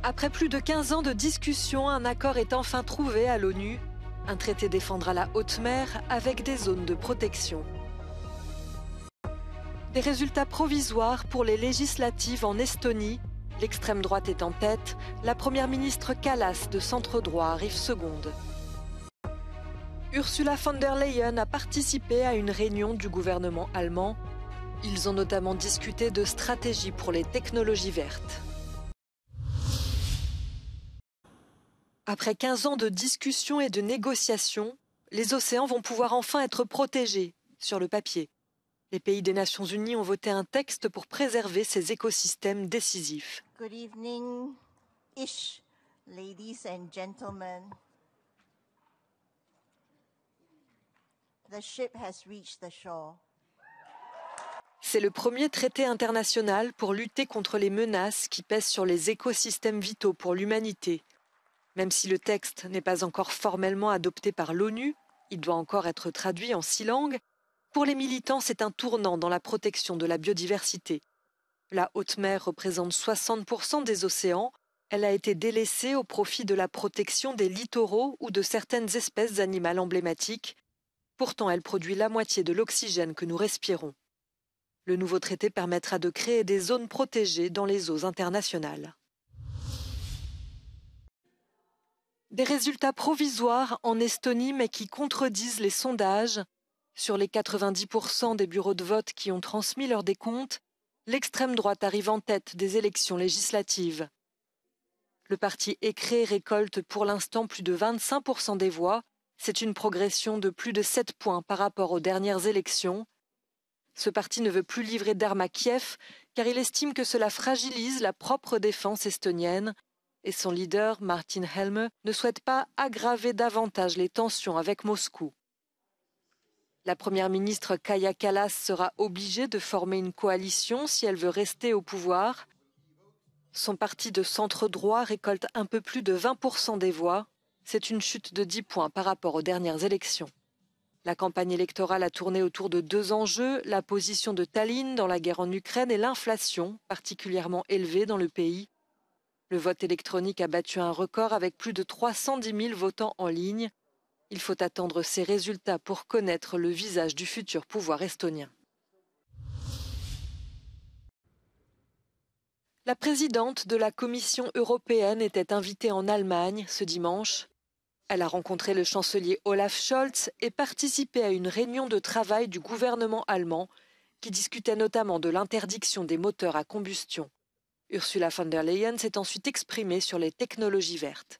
Après plus de 15 ans de discussions, un accord est enfin trouvé à l'ONU. Un traité défendra la haute mer avec des zones de protection. Des résultats provisoires pour les législatives en Estonie. L'extrême droite est en tête. La première ministre Kallas de centre droit arrive seconde. Ursula von der Leyen a participé à une réunion du gouvernement allemand. Ils ont notamment discuté de stratégies pour les technologies vertes. Après 15 ans de discussions et de négociations, les océans vont pouvoir enfin être protégés, sur le papier. Les pays des Nations Unies ont voté un texte pour préserver ces écosystèmes décisifs. Good evening-ish, ladies and gentlemen. The ship has reached the shore. C'est le premier traité international pour lutter contre les menaces qui pèsent sur les écosystèmes vitaux pour l'humanité. Même si le texte n'est pas encore formellement adopté par l'ONU, il doit encore être traduit en 6 langues. Pour les militants, c'est un tournant dans la protection de la biodiversité. La haute mer représente 60% des océans. Elle a été délaissée au profit de la protection des littoraux ou de certaines espèces animales emblématiques. Pourtant, elle produit la moitié de l'oxygène que nous respirons. Le nouveau traité permettra de créer des zones protégées dans les eaux internationales. Des résultats provisoires en Estonie, mais qui contredisent les sondages. Sur les 90% des bureaux de vote qui ont transmis leur décompte, l'extrême droite arrive en tête des élections législatives. Le parti Écré récolte pour l'instant plus de 25% des voix. C'est une progression de plus de 7 points par rapport aux dernières élections. Ce parti ne veut plus livrer d'armes à Kiev car il estime que cela fragilise la propre défense estonienne. Et son leader, Martin Helme, ne souhaite pas aggraver davantage les tensions avec Moscou. La première ministre Kaja Kallas sera obligée de former une coalition si elle veut rester au pouvoir. Son parti de centre droit récolte un peu plus de 20% des voix. C'est une chute de 10 points par rapport aux dernières élections. La campagne électorale a tourné autour de 2 enjeux, la position de Tallinn dans la guerre en Ukraine et l'inflation, particulièrement élevée dans le pays. Le vote électronique a battu un record avec plus de 310 000 votants en ligne. Il faut attendre ces résultats pour connaître le visage du futur pouvoir estonien. La présidente de la Commission européenne était invitée en Allemagne ce dimanche. Elle a rencontré le chancelier Olaf Scholz et participé à une réunion de travail du gouvernement allemand qui discutait notamment de l'interdiction des moteurs à combustion. Ursula von der Leyen s'est ensuite exprimée sur les technologies vertes.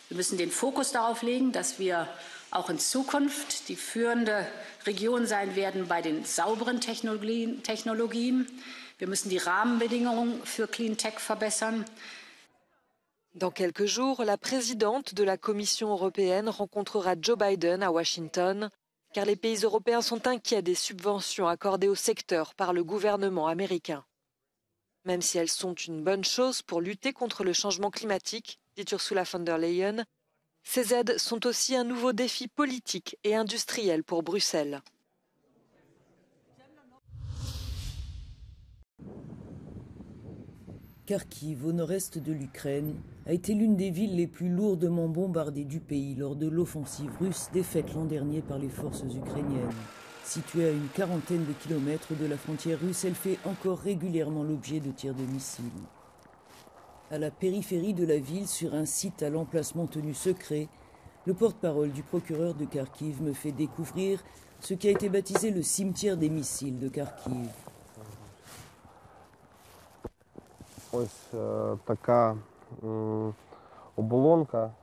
Wir müssen den Fokus darauf legen, dass wir auch in Zukunft die führende Region sein werden bei den sauberen Technologien. Wir müssen die Rahmenbedingungen für Clean Tech verbessern. Dans quelques jours, la présidente de la Commission européenne rencontrera Joe Biden à Washington, car les pays européens sont inquiets des subventions accordées au secteur par le gouvernement américain. Même si elles sont une bonne chose pour lutter contre le changement climatique, dit Ursula von der Leyen, ces aides sont aussi un nouveau défi politique et industriel pour Bruxelles. Kharkiv, au nord-est de l'Ukraine, a été l'une des villes les plus lourdement bombardées du pays lors de l'offensive russe défaite l'an dernier par les forces ukrainiennes. Située à une quarantaine de kilomètres de la frontière russe, elle fait encore régulièrement l'objet de tirs de missiles. À la périphérie de la ville, sur un site à l'emplacement tenu secret, le porte-parole du procureur de Kharkiv me fait découvrir ce qui a été baptisé le cimetière des missiles de Kharkiv. Ось така оболонка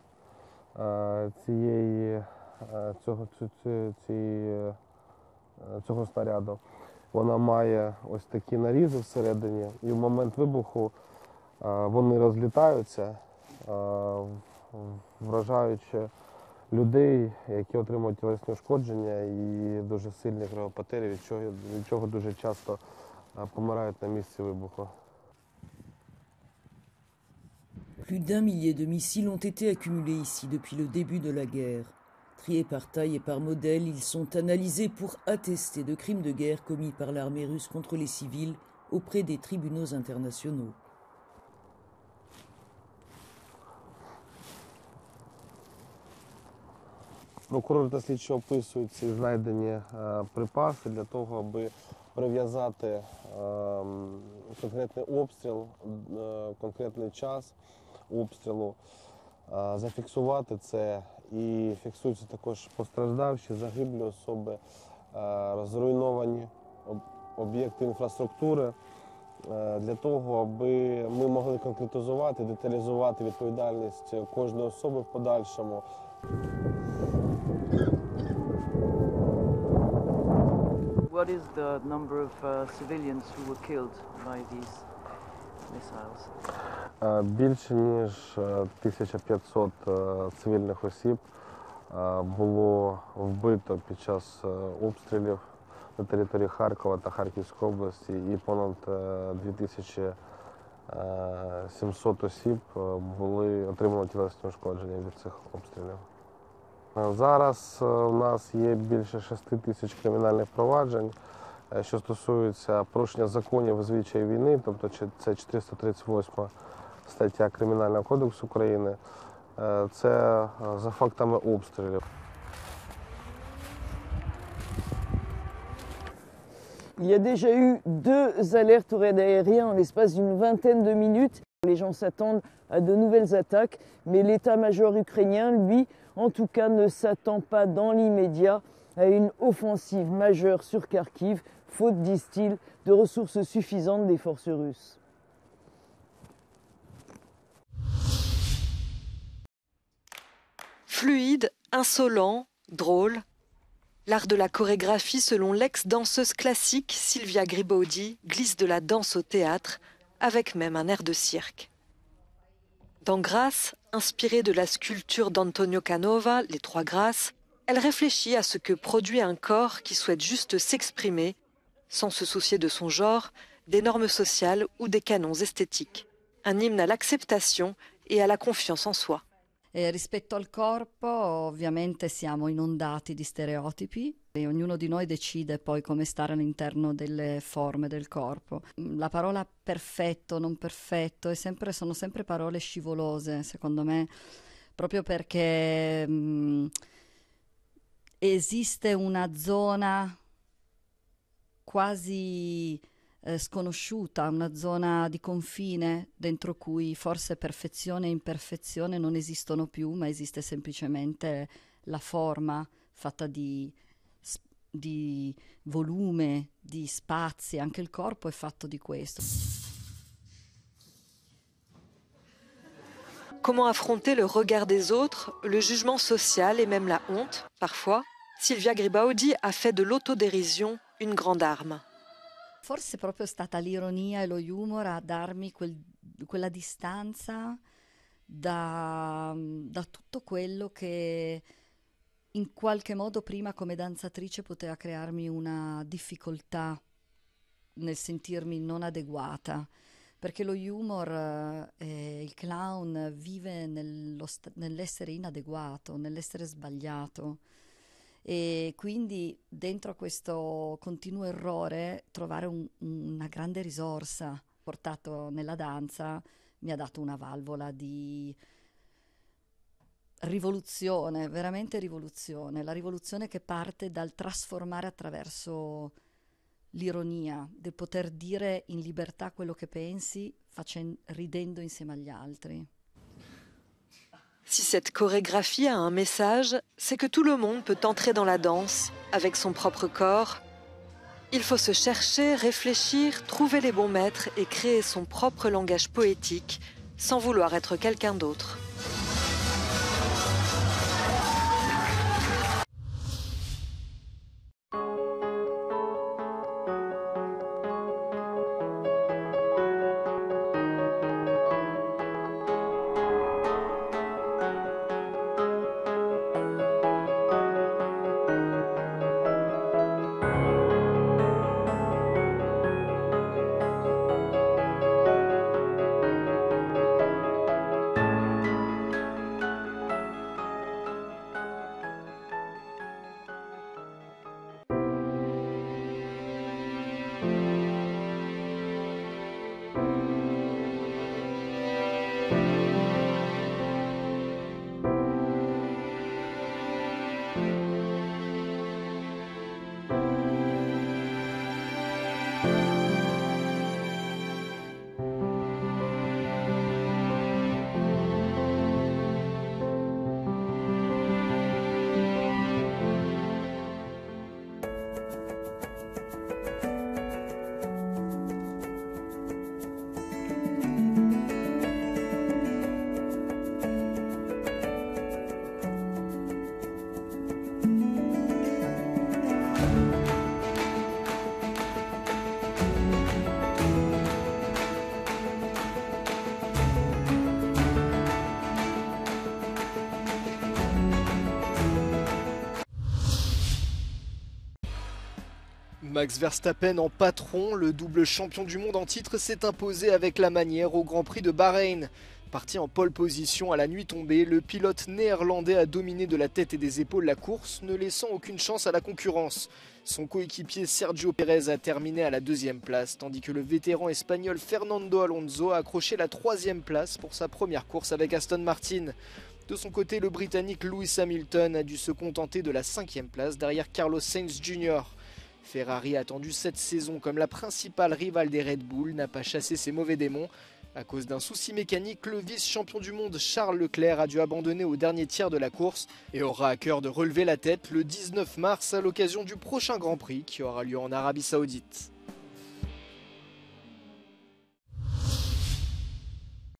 цього снаряду. Вона має ось такі нарізи всередині, і в момент вибуху вони розлітаються, вражаючи людей, які отримують тілесні ушкодження і дуже сильні кровопотері, від чого дуже часто помирають на місці вибуху. Plus d'1 millier de missiles ont été accumulés ici depuis le début de la guerre. Triés par taille et par modèle, ils sont analysés pour attester de crimes de guerre commis par l'armée russe contre les civils auprès des tribunaux internationaux. Прокурори та слідчі описують ці знайдені припаси для того, аби прив'язати конкретний обстріл, конкретний час обстрілу, зафіксувати це, і фіксуються також постраждавші, загиблі особи, зруйновані об'єкти інфраструктури, для того, аби ми могли конкретизувати, деталізувати відповідальність кожної особи в подальшому. What is the number of civilians who were killed by these missiles? Більше ніж 1500 цивільних осіб було вбито під час обстрілів на території Харкова та Харківської області, і понад 2700 осіб отримали тілесні ушкодження від цих обстрілів. Зараз у нас є більше 6 тисяч кримінальних проваджень, що стосуються порушення законів і звичаїв війни, тобто це 438 стаття Кримінального кодексу України, це за фактами обстрілів. Il y a déjà eu 2 alertes au raid aérien en l'espace d'une vingtaine de minutes. Les gens s'attendent à de nouvelles attaques, mais l'état-major ukrainien, lui, en tout cas, ne s'attend pas dans l'immédiat à une offensive majeure sur Kharkiv, faute, disent-ils, de ressources suffisantes des forces russes. Fluide, insolent, drôle. L'art de la chorégraphie, selon l'ex-danseuse classique Silvia Gribaudy, glisse de la danse au théâtre, avec même un air de cirque. Dans Grâce, inspirée de la sculpture d'Antonio Canova, Les Trois Grâces, elle réfléchit à ce que produit un corps qui souhaite juste s'exprimer, sans se soucier de son genre, des normes sociales ou des canons esthétiques. Un hymne à l'acceptation et à la confiance en soi. E rispetto al corpo, ovviamente siamo inondati di stereotipi e ognuno di noi decide poi come stare all'interno delle forme del corpo. La parola perfetto, non perfetto, sono sempre parole scivolose, secondo me, proprio perché esiste una zona quasi sconosciuta, una zona di confine dentro cui forse perfezione e imperfezione non esistono più, ma esiste semplicemente la forma fatta di volume, di spazi. Anche il corpo è fatto di questo. Comment affronter le regard des autres, le jugement social et même la honte, parfois? Silvia Gribaudy a fait de l'autodérision une grande arme. Forse è proprio stata l'ironia e lo humor a darmi quella distanza da tutto quello che in qualche modo prima come danzatrice poteva crearmi una difficoltà nel sentirmi non adeguata, perché lo humor e il clown vive nell'essere inadeguato, nell'essere sbagliato. E quindi dentro a questo continuo errore trovare una grande risorsa portato nella danza mi ha dato una valvola di rivoluzione, veramente rivoluzione, la rivoluzione che parte dal trasformare attraverso l'ironia, del poter dire in libertà quello che pensi ridendo insieme agli altri. Si cette chorégraphie a un message, c'est que tout le monde peut entrer dans la danse avec son propre corps. Il faut se chercher, réfléchir, trouver les bons maîtres et créer son propre langage poétique sans vouloir être quelqu'un d'autre. Max Verstappen en patron, le double champion du monde en titre s'est imposé avec la manière au Grand Prix de Bahreïn. Parti en pole position à la nuit tombée, le pilote néerlandais a dominé de la tête et des épaules la course, ne laissant aucune chance à la concurrence. Son coéquipier Sergio Pérez a terminé à la 2e place, tandis que le vétéran espagnol Fernando Alonso a accroché la 3e place pour sa première course avec Aston Martin. De son côté, le Britannique Lewis Hamilton a dû se contenter de la 5e place derrière Carlos Sainz Jr. Ferrari, attendu cette saison comme la principale rivale des Red Bull, n'a pas chassé ses mauvais démons. À cause d'un souci mécanique, le vice-champion du monde Charles Leclerc a dû abandonner au dernier tiers de la course et aura à cœur de relever la tête le 19 mars à l'occasion du prochain Grand Prix qui aura lieu en Arabie Saoudite.